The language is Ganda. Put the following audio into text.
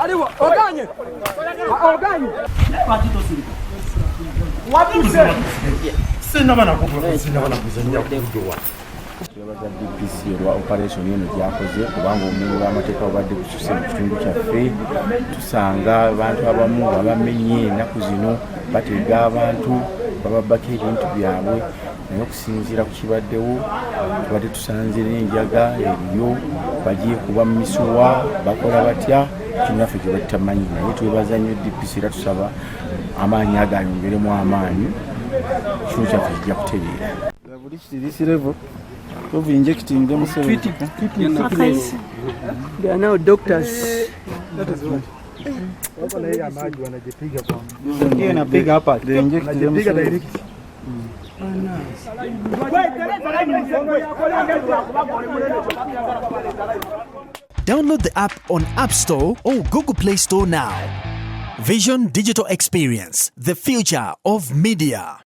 Aliwa, oganye. Oganye. Sina bana kuzanya kudowa. Tubaza DPC wa operation eno gyakoze kubanga omulimu bw'amateeka obadde kususe mu kitundu kyaffe tusanga abantu abamu abamenye ennaku zino bateega abantu bababbako ebintu byabwe naye okusinziira ku kibaddewo tubadde tusanze n'enjaga eriyo bagiye kuba mu misuwa bakola batya kinaffe kye batamanyi naye twebaza nnyo DPC era tusaba amaanyi agayongeremu amaanyi kitundu kyaffe kijja kutereera buli kitirisi level of injecting them treating sickness. They are now doctors. That is what. Download the app on App Store or Google Play Store now. Vision Digital Experience, the future of media.